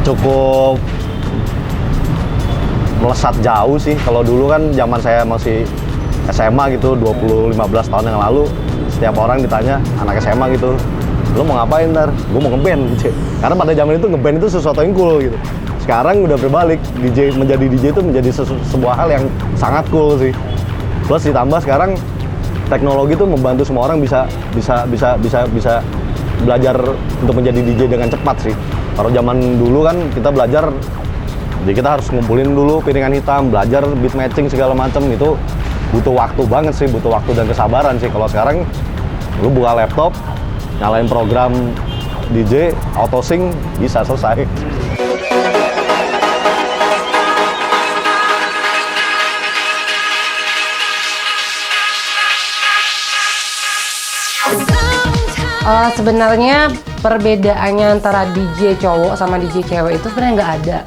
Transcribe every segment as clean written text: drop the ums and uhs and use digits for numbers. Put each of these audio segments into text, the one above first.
cukup melesat jauh sih. Kalau dulu kan zaman saya masih SMA gitu, 15 tahun yang lalu, setiap orang ditanya anak SMA gitu, lo mau ngapain ntar? Gue mau ngeband gitu. Karena pada zaman itu ngeband itu sesuatu yang cool gitu. Sekarang udah berbalik, menjadi DJ itu menjadi sebuah hal yang sangat cool sih. Plus ditambah sekarang teknologi itu membantu semua orang bisa belajar untuk menjadi DJ dengan cepat sih. Kalau zaman dulu kan kita belajar, jadi kita harus ngumpulin dulu piringan hitam, belajar beat matching segala macam, itu butuh waktu banget sih, butuh waktu dan kesabaran sih. Kalau sekarang lu buka laptop, nyalain program DJ, auto sync, bisa selesai. Sebenarnya perbedaannya antara DJ cowok sama DJ cewek itu sebenarnya nggak ada.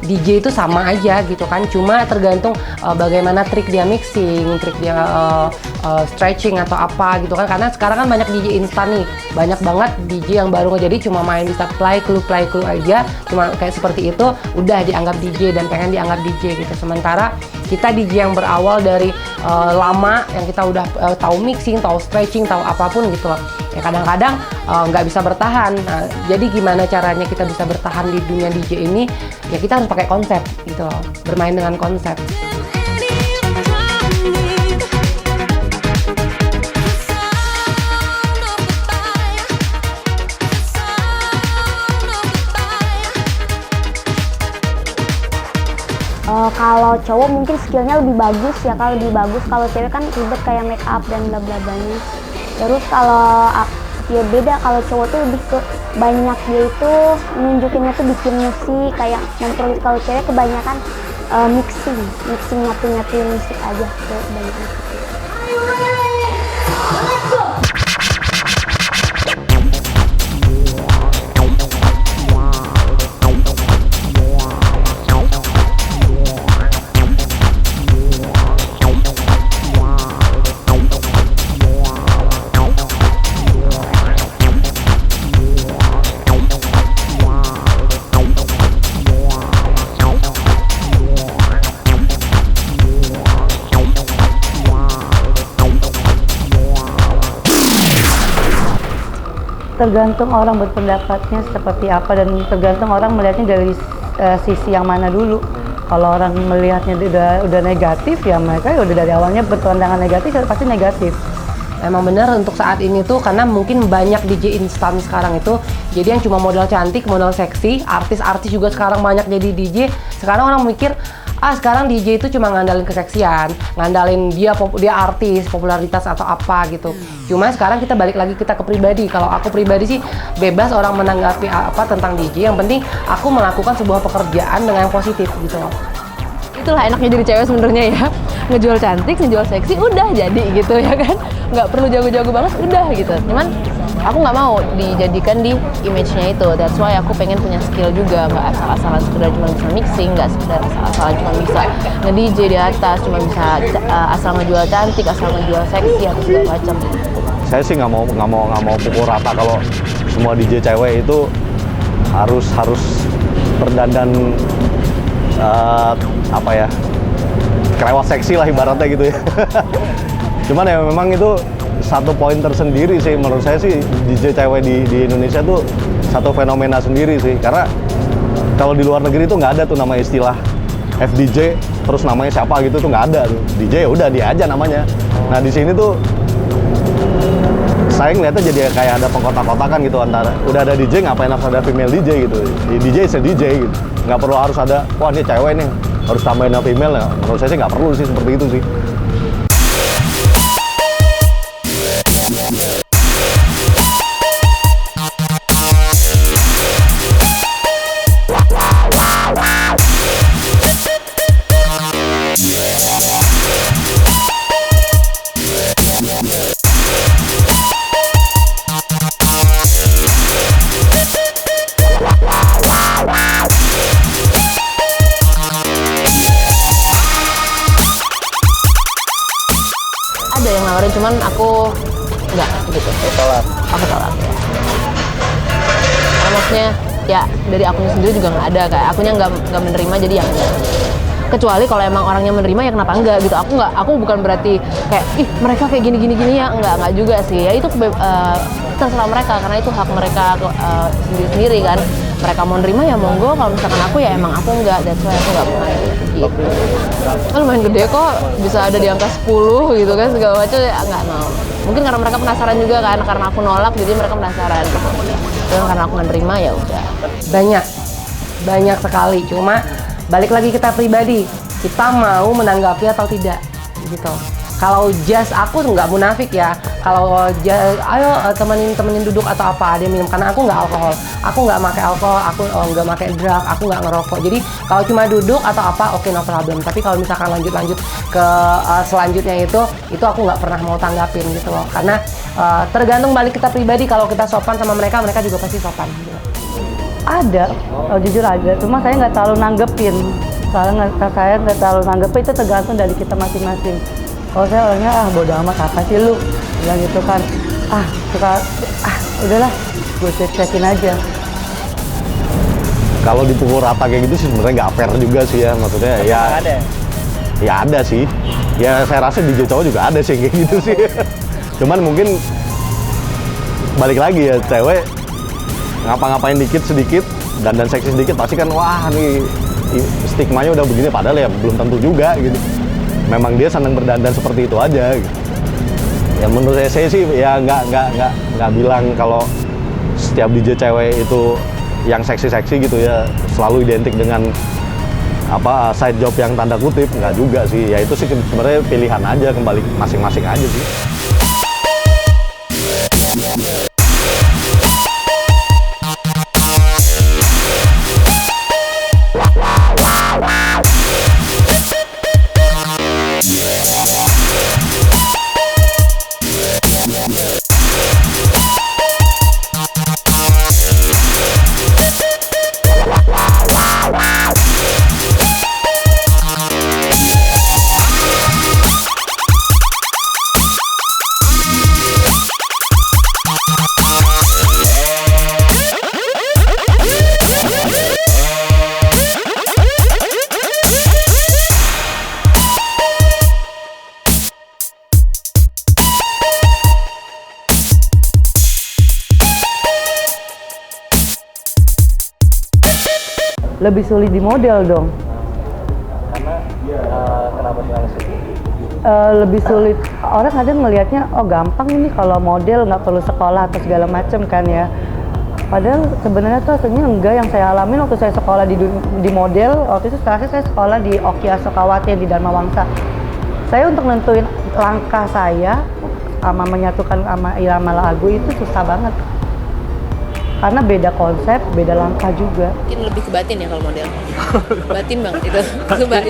DJ itu sama aja gitu kan, cuma tergantung bagaimana trik dia mixing, trik dia stretching atau apa gitu kan. Karena sekarang kan banyak DJ instan nih, banyak banget DJ yang baru jadi cuma main bisa play clue aja, cuma kayak seperti itu udah dianggap DJ dan pengen dianggap DJ gitu. Sementara kita DJ yang berawal dari lama, yang kita udah tahu mixing, tahu stretching, tahu apapun gitu loh, ya kadang-kadang nggak bisa bertahan. Nah, jadi gimana caranya kita bisa bertahan di dunia DJ ini? Ya kita harus pakai konsep gitu loh, bermain dengan konsep. Kalau cowok mungkin skillnya lebih bagus ya, kalau cewek kan ribet kayak make up dan bla bla blanya. Terus kalau ya beda, kalau cowok tuh lebih ke banyak dia itu nunjukinnya tuh bikin musik kayak memproduksi. Kalau cewek kebanyakan mixing nyatuin musik aja tuh banyak. Tergantung orang berpendapatnya seperti apa dan tergantung orang melihatnya dari sisi yang mana dulu. Kalau orang melihatnya udah negatif, ya mereka udah dari awalnya berpandangan negatif, pasti negatif. Emang bener untuk saat ini tuh, karena mungkin banyak DJ instan sekarang itu, jadi yang cuma modal cantik, modal seksi, artis-artis juga sekarang banyak jadi DJ. Sekarang orang mikir, sekarang DJ itu cuma ngandalin keseksian, ngandalin dia artis, popularitas atau apa gitu. Cuma sekarang kita balik lagi kita ke pribadi. Kalau aku pribadi sih bebas orang menanggapi apa tentang DJ, yang penting aku melakukan sebuah pekerjaan dengan yang positif gitu loh. Itulah enaknya jadi cewek sebenarnya ya, ngejual cantik, ngejual seksi, udah jadi gitu ya kan, nggak perlu jago-jago banget, udah gitu. Cuman aku nggak mau dijadikan di image-nya itu. That's why aku pengen punya skill juga, nggak asal-asalan sekedar cuma bisa mixing, nggak sekedar asal-asalan cuma bisa nge-DJ di atas, cuma bisa asal ngejual cantik, asal ngejual seksi atau segala macam. Saya sih nggak mau pukul rata kalau semua DJ cewek itu harus berdandan kelewat seksi lah ibaratnya gitu ya. Cuman ya memang itu satu poin tersendiri sih menurut saya sih, DJ cewek di Indonesia tuh satu fenomena sendiri sih. Karena kalau di luar negeri tuh nggak ada tuh nama istilah FDJ terus namanya siapa gitu tuh nggak ada tuh. DJ ya udah dia aja namanya. Nah di sini tuh saya ngeliatnya jadi kayak ada pengkotak-kotakan gitu, antara udah ada DJ ngapain harus ada female DJ gitu. DJ is a DJ gitu, nggak perlu harus ada wah ini cewek nih harus tambahin female ya. Menurut saya sih nggak perlu sih seperti itu sih. Ada yang nawarin, cuman aku nggak gitu. Tolak. Aku tolak ya. Maksudnya ya dari akunnya sendiri juga nggak ada, kayak akunnya nggak menerima, jadi ya enggak. Kecuali kalau emang orangnya menerima ya kenapa enggak gitu. Aku bukan berarti kayak ih mereka kayak gini ya, enggak juga sih. Ya itu terserah mereka, karena itu hak mereka sendiri kan. Mereka mau nerima ya monggo, kalau misalkan aku ya emang aku enggak, that's why aku nggak mau gitu. Kan lumayan gede kok, bisa ada di angka 10 gitu kan, segala macam, ya nggak mau. Mungkin karena mereka penasaran juga kan, karena aku nolak jadi mereka penasaran gitu. Dan karena aku nggak nerima ya udah. Banyak sekali, cuma balik lagi kita pribadi, kita mau menanggapi atau tidak gitu. Kalau just aku nggak munafik ya, kalau ayo temenin duduk atau apa, dia minum, karena aku nggak alkohol, aku nggak pakai alkohol, aku nggak pakai drug, aku nggak ngerokok. Jadi kalau cuma duduk atau apa, oke, no problem. Tapi kalau misalkan lanjut ke selanjutnya itu aku nggak pernah mau tanggapin gitu loh, karena tergantung balik kita pribadi. Kalau kita sopan sama mereka juga pasti sopan gitu. Ada, jujur ada, cuma saya nggak terlalu nanggepin. Soalnya saya nggak terlalu nanggepin, itu tergantung dari kita masing-masing. Kalau saya orangnya bodo amat, apa sih lu bilang gitu kan, udahlah gue cekin aja. Kalau dipukul rata kayak gitu sih sebenarnya nggak fair juga sih ya, maksudnya ya ada sih, ya saya rasa DJ cowok juga ada sih kayak gitu sih. Cuman mungkin balik lagi ya, cewek ngapa-ngapain sedikit dan seksi sedikit pasti kan wah nih stigmanya udah begini, padahal ya belum tentu juga gitu. Memang dia senang berdandan seperti itu aja gitu. Ya menurut saya sih ya nggak bilang kalau setiap DJ cewek itu yang seksi-seksi gitu ya selalu identik dengan apa side job yang tanda kutip, nggak juga sih. Ya itu sih sebenarnya pilihan aja, kembali masing-masing aja sih. Lebih sulit di model dong. Karena kenapa sih? Lebih sulit, orang kadang ngelihatnya oh gampang ini kalau model nggak perlu sekolah atau segala macem kan ya. Padahal sebenarnya tuh aslinya enggak. Yang saya alamin waktu saya sekolah di model, waktu itu terakhir saya sekolah di Oki Asokawati di Dharma Wangsa. Saya untuk nentuin langkah saya sama menyatukan sama irama lagu itu susah banget. Karena beda konsep, beda langkah juga. Mungkin lebih ke batin ya kalau model. Batin banget itu.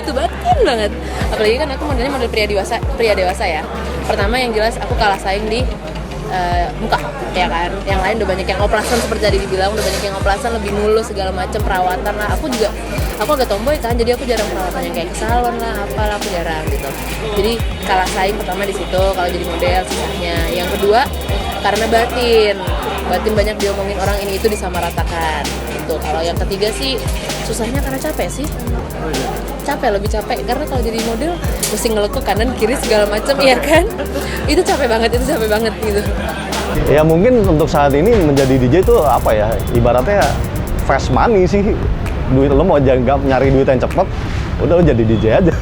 Itu batin banget. Apalagi kan aku modelnya model pria dewasa ya. Pertama yang jelas aku kalah saing di muka ya kan. Yang lain udah banyak yang oplasan seperti tadi dibilang, udah banyak yang oplasan lebih mulus segala macam perawatan lah. Aku agak tomboy kan, jadi aku jarang perawatan yang kayak ke salon lah, apalah aku jarang gitu. Jadi kalah saing pertama di situ kalau jadi model susahnya. Yang kedua karena batin banyak diomongin orang, ini itu disamaratakan gitu. Kalau yang ketiga sih susahnya karena capek sih. Lebih capek karena kalau jadi model mesti ngelekuk kanan kiri segala macam ya kan. Itu capek banget gitu. Ya mungkin untuk saat ini menjadi DJ itu apa ya, ibaratnya fast money sih. Duit lo mau nyari duit yang cepet, udah lo jadi DJ aja.